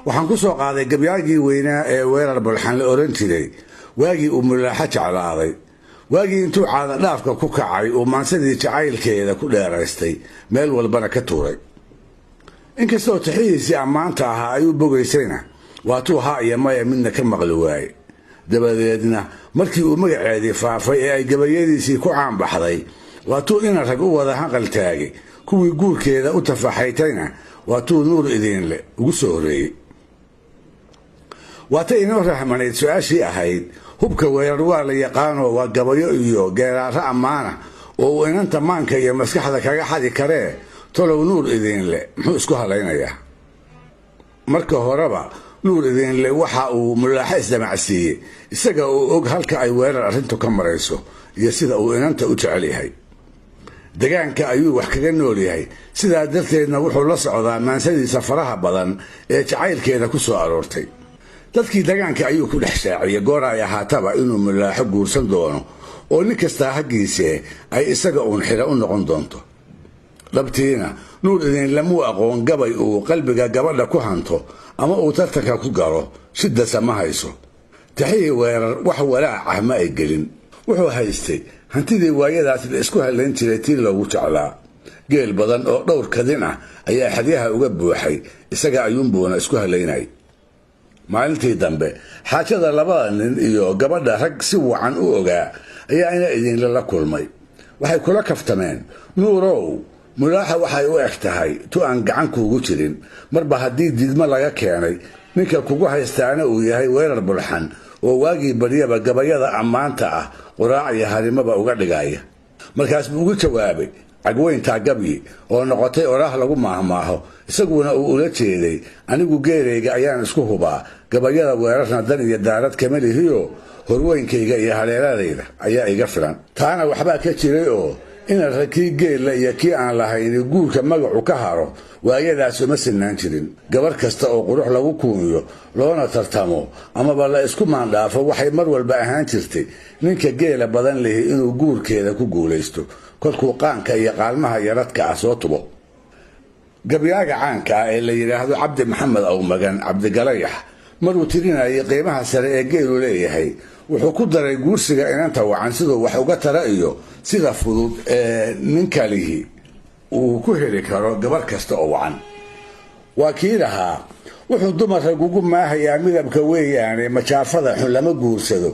waxaan ku soo qaaday gabyaagii weynaa ee weerar bulxan la oran jiray waagii uu mulaaxa jeclaaday waagii intuu caada dhaafka ku kacay uu maansadii jacaylkeeda ku dheeraystay meel walbana ka tuuray inkastoo taxihiisii ammaanta ahaa ayuu bogaysayna waatuu haa iyo maya midna ka maqli waaye dabadeedna markii uu magaceedii faafay ee ay gabayadiisii ku caanbaxday waatuu ina rag u wada hanqal taagay kuwii guurkeeda u tafaxaytayna waatuu nuur idiinle ugu soo horreeyey waata inoo rahmanayd su-aashii ahayd hubka weerar waa la yaqaanoo waa gabayo iyo geeraaro ammaana oo uu inanta maanka iyo maskaxda kaga xadi karee tolow nuur idiinle muxuu isku halaynayaa marka horeba nuur idiinle waxa uu mulaaxa isdamacsiiyey isaga oo og halka ay weerar arrintu ka marayso iyo sida uu inanta u jecel yahay degaanka ayuu wax kaga nool yahay sidaa darteedna wuxuu la socdaa maansadiisa faraha badan ee jacaylkeeda ku soo aroortay dadkii degaanka ayuu ku dhex shaaciyey goor ay ahaataba inuu mulaaxo guursan doono oo nin kastaa haggiisee ay isaga uun xidha u noqon doonto dhabtiina nuur idiinle muu aqoon gabay uu qalbiga gabadha ku hanto ama uu tartanka ku galo shidasa ma hayso taxihii weerar wax walaac ah ma ay gelin wuxuu haystay hantidii waayadaas la isku halayn jiray tii loogu jeclaa geel badan oo dhowr kadin ah ayaa xadyaha uga buuxay isaga ayuunbuuna isku halaynay maalintii dambe xaajada labada nin iyo gabadha rag si wacan u ogaa ayaa ina idiinle la kulmay waxay kula kaftameen nuurow mulaaxa waxay u eg tahay tu aan gacan kuugu jirin marba haddii diidmo laga keenay ninka kugu haystaana uu yahay weerar bulxan oo waagii baryaba gabayada ammaanta ah quraac iyo harimaba uga dhigaya markaas buu ugu jawaabay cagweyntaa gabyi oo noqotay oraah lagu maahmaaho isaguna uu ula jeeday anigu geerayga ayaan isku hubaa gabayada weerarna dan iyo daarad kama lihiyo horweynkayga iyo hareeradayda ayaa iga filan taana waxbaa ka jiray oo ina rag kii geella iyo kii aan lahayni guurka magacu ka haro waayadaas uma sinaan jirin gabar kasta oo qurux lagu kuuniyo loona tartamo amaba la isku maandhaafo waxay mar walba ahaan jirtay ninka geela badan lihi inuu guurkeeda ku guulaysto kolkuu qaanka iyo qaalmaha yaradka ah soo tubo gabyaaga caanka ah ee la yidhaahdo cabdi maxamed awmagan cabdigalayax maruu tirinayay qiimaha sare ee geelu leeyahay wuxuu ku daray guursiga inanta wacan siduu wax uga tara iyo sida fudud ee ninka lihi uu ku heli karo gabar kasta oo wacan waa kii lahaa wuxuu dumar ragugu maahayaa midabka weeyaane majaafada xun lama guursado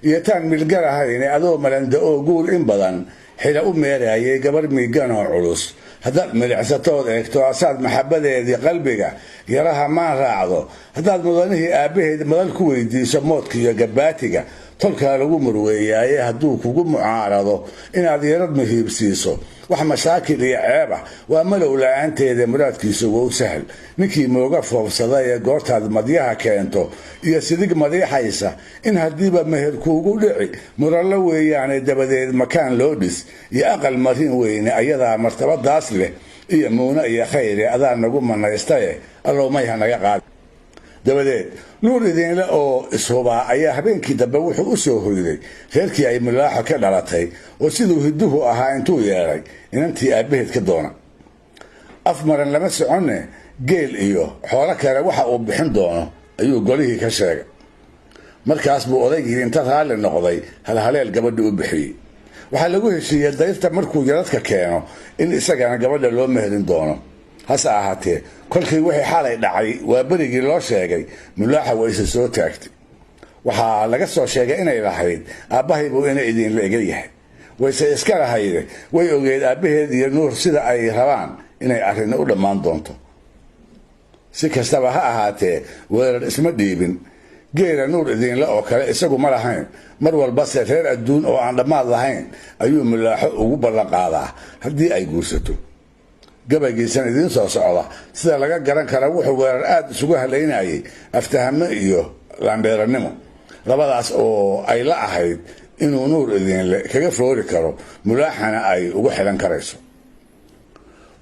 iyo taan milgar ahayne adoo malanda oo guur in badan xila u meerayay gabar miiganoo culus haddaad milicsatood eegto asaad maxabadeedii qalbiga yaraha maan raacdo haddaad mudanihii aabbaheed madal ku weydiiso moodka iyo gabaatiga tolkaa lagu murweeyaaye hadduu kugu mucaarado inaad yarad muhiibsiiso wax mashaakil iyo ceebah waa malow la-aanteeda muraadkiisu wow sahal ninkii mooga foofsada ee goortaad madyaha keento iyo sidig madiixaysa in haddiiba meher kuugu dhici murallo weeyaane dabadeed makaan loo dhis iyo aqal marin weyne ayadaa martabadaas leh iyo muune iyo khayre adaa nagu manaystaye allow mayha naga qaad dabadeed nuur idiinle oo ishubaa ayaa habeenkii dambe wuxuu u soo hoyday reerkii ay mulaaxo ka dhalatay oo siduu hidduhu ahaa intuu yeedhay inantii aabbaheed ka doona af maran lama soconne geel iyo xoolo kale waxa uu bixin doono ayuu golihii ka sheegay markaas buu odaygii inta raalli noqday halhaleel gabadha u bixiyey waxaa lagu heshiiyey dayrta markuu yaradka keeno in isagana gabadha loo meherin doono hase ahaatee kolkii wixii xalay dhacay waa berigii loo sheegay mulaaxa wayse soo taagtay waxaa laga soo sheegay inay lahayd aabbahay buu ina idiinla ega yahay wayse iska lahayde way ogeed aabbaheed iyo nuur sida ay rabaan inay arrinna u dhammaan doonto si kastaba ha ahaatee weerar isma dhiibin geela nuur idiinle oo kale isagu ma lahayn mar walbase reer adduun oo aan dhammaad lahayn ayuu mulaaxo ugu ballanqaadaa haddii ay guursato gabaygiisan idiin soo socda sida laga garan kara wuxuu weerar aad isugu halaynayay aftahamo iyo laandheerannimo labadaas oo ay la ahayd inuu nuur idiinle kaga foori karo mulaaxana ay ugu xilan karayso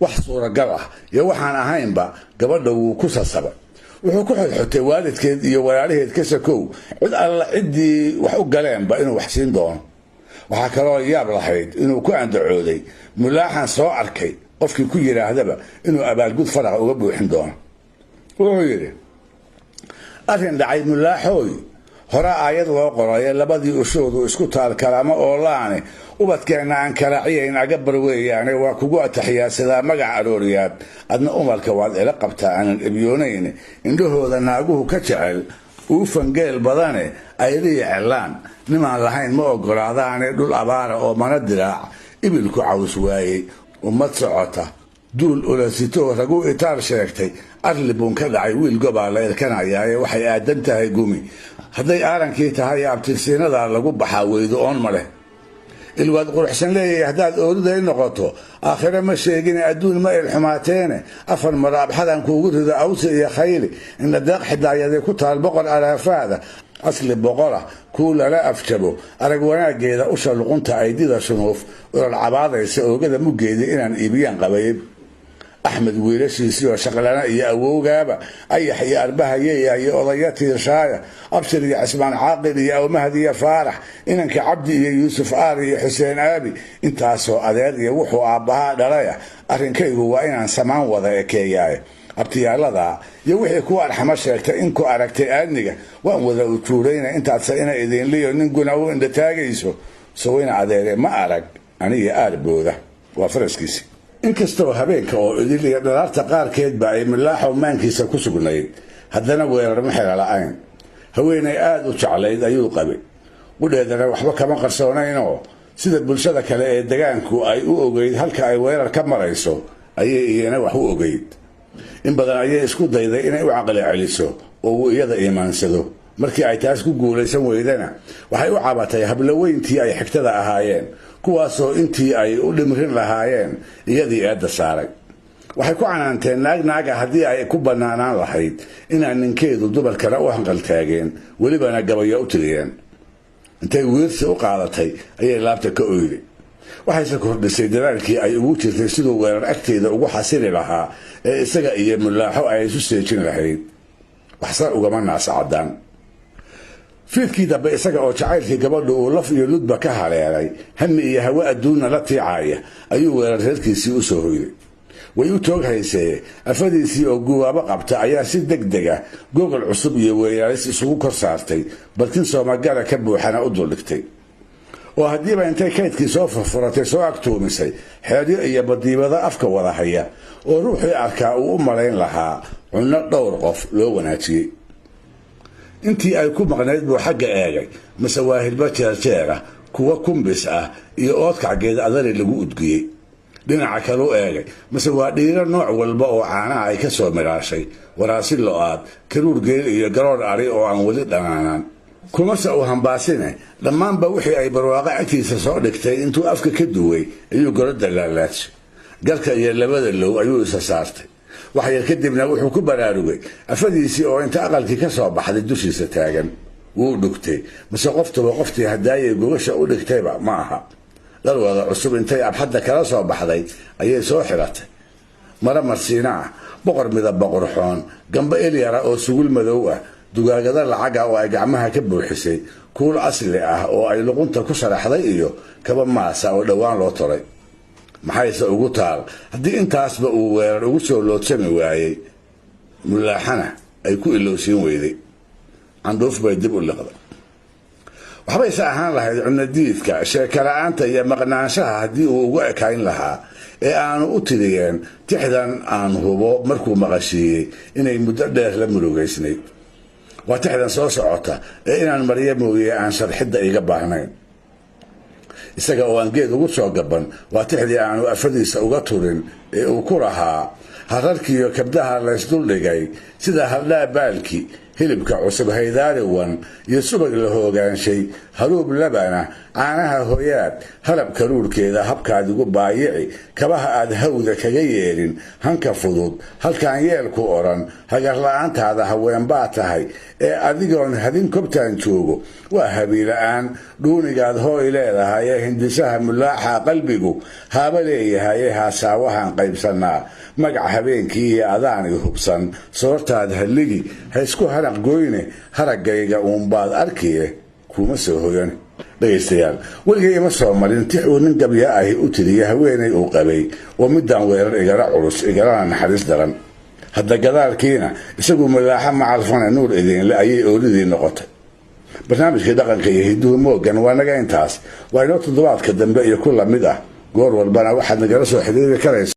wax suuragal ah iyo waxaan ahaynba gabadha wuu ku sasabay wuxuu ku xodxotay waalidkeed iyo walaalaheed ka sakow cid alla ciddii wax u galeenba inuu wax siin doono waxaa kaloo yaab lahayd inuu ku andacooday mulaaxan soo arkay qofkii ku yiraahdaba inuu abaalgud faraqa uga buuxin doono wuxuu yidhi arrin dhacay mulaaxooy hore aayad loo qoraye labadii ushoodu isku taal kalama oolaane ubadkeenna aan kalaciyayn agabar weeyaane waa kugu ataxiyaadsadaa magac arooriyaad adna umalka waad ila qabtaa aanan ebyoonayn indhahooda naaguhu ka jecel uufangeel badane ayliyi celaan nimaan lahayn ma ogolaadaane dhul abaara oo mana diraac ibilku caws waayey ummad socota duul ulasitoo ragu itaar sheegtay arli buun ka dhacay wiil gobaa la irkanayaaye waxay aadan tahay gumi hadday aarankii tahay abtirsiinadaa lagu baxaa weydo oon ma leh ilwaad quruxsan leeyahay haddaad ooriday noqoto aakhire ma sheegine adduun ma ilxumaateene afar maro abxadan kuugu rido awsi iyo khayli inna deeq xidaayaday ku taal boqor alaafaada asli boqolah kuu lala afjabo arag wanaaggeeda usha luqunta aydida shunuuf olol cabaadaysa oogada muggeedii inaan iibiyaan qabayb axmed wiilashiisii oo shaqlana iyo awowgaaba ayax iyo arbahayeya iyo odaya tiirshaaya abshir iyo cismaan caaqil iyo awmahad iyo faarax inanka cabdi iyo yuusuf aari iyo xuseen aabi intaasoo adeer iyo wuxuu aabbahaa dhalaya arrinkaygu waa inaan samaan wada ekeeyaaye abtiyaalada iyo wixii ku arxamo sheegtay in ku aragtay aadniga waan wada ujuurayna intaadse ina idinliyo ninkuna u indhataagayso sawayna adeere ma arag aniga aarbooda waa faraskiisii inkastoo habeenka oo idil iyo dhalaarta qaarkeedba ay milaaxow maankiisa ku sugnayd haddana weerarma xela la'ayn haweenay aad u jeclayd ayuu qabay qudheedana waxba kama qarsoonaynoo sida bulshada kale ee degaanku ay u ogeyd halka ay weerar ka marayso ayay iyana wax u ogeyd in badan ayay isku dayday inay u caqli celiso oo uu iyada iimaansado markii ay taas ku guulaysan weydana waxay u cabatay hablaweyntii ay xigtada ahaayeen kuwaasoo intii ay u dhimrin lahaayeen iyadii eedda saaray waxay ku canaanteen naagnaaga haddii ay ku bannaanaan lahayd inaan ninkeedu dumarkana u hanqaltaageen welibana gabayo u tiriyeen intay wiirsi u qaadatay ayay laabta ka oyday waxayse kordhisay dadaalkii ay ugu jirtay siduu weerar agteeda ugu xasili lahaa ee isaga iyo mulaaxo ay isu seejin lahayd waxse ugama naasacadaan fiidkii dambe isaga oo jacaylkii gabadhu uu laf iyo ludba ka haleelay hami iyo hawe adduunna la tiicaya ayuu weerar reerkiisii u soo hoyday way u toog haysee afadiisii oo guwaabo qabta ayaa si deg dega gogol cusub iyo weeraaris isugu kor saartay barkin soomagala ka buuxana u duldhigtay oo haddiiba intay kaydkii soo furfuratay soo agtuumisay xeeryo iyo badiibado afka wada haya oo ruuxii arkaa uu u malayn lahaa cunno dhowr qof loo wanaajiyey intii ay ku maqnayd buu xagga eegay mase waa hilbo jeerjeera kuwa kumbis ah iyo oodkacgeed adari lagu udgiyey dhinaca kaleu eegay mase waa dhiiro nooc walba oo caanaha ay ka soo midhaashay waraasi lo-aad karuur geel iyo garoor ari oo aan weli dhanaanaan kumase uu hambaasine dhammaanba wixii ay barwaaqo agtiisa soo dhigtay intuu afka ka duway ayuu gorodda laalaajay galka iyo labada low ayuu isa saartay waxyar kadibna wuxuu ku baraarugay afadiisii oo inta aqalkii ka soo baxday dushiisa taagan wuu dhugtay mase qoftuba qoftii hadaayay gogasha u dhigtayba ma aha dharwada cusub intay abxadda kala soo baxday ayay soo xiratay mara marsiina ah boqor midaba qurxoon gamba elyara oo sugul madow ah dugaagada lacaga oo ay gacmaha ka buuxisay kuul asli ah oo ay luqunta ku sharaxday iyo kaba maasa oo dhowaan loo toray maxayse ugu taal haddii intaasba uu weerar ugu soo loodsami waayey mulaaxana ay ku ilowsiin weyday candhuuf bay dib u liqday waxbayse ahaan lahayd cunadiidka sheekala-aanta iyo maqnaanshaha haddii uu ugu ekayn lahaa ee aanu u tiriyeen tixdan aan hubo markuu maqashiiyey inay muddo dheer la murugaysnayd waa tixdan soo socota ee inaan maryo mooye aan sharxidda iga baahnayn isaga oo aan geed ugu soo gaban waa tixdii aanu afadiisa uga turin ee uu ku lahaa hararkiiyo kabdaha laysduldhigay sida haldhaa baalki hilibka cusub haydaariwan iyo subag la hoogaanshay haruub labana caanaha hoyaad halab karuurkeeda habkaadigu baayici kabaha aad hawda kaga yeelin hanka fudud halkaan yeelku odhan hagarla-aantaada haweenbaa tahay ee adigoon hadin kobtaan joogo waa habiila-aan dhuunigaad hooy leedahay ee hindisaha mulaaxa qalbigu haaba leeyahay ee haasaawahan qaybsanaa magac habeenkii iyo adaani hubsan soortaad halligi haysku haraq goyne haraggayga uunbaad arkiye kuma soo hoyan dhegaystayaal weligay ima soo marin tix uu nin gabya ahi u tiriya haweenay uu qabay oo midaan weerar igala culus igalana naxariis daran hadda gadaalkiina isagu milaaxa macalfane nuur idinle ayay oolidii noqotay. barnaamijkii dhaqanka iyo hiduhu moogan waa naga intaas. waa inoo toddobaadka dambe iyo ku lamid ah. goor walbana waxaad nagala soo xiriiri karaysaa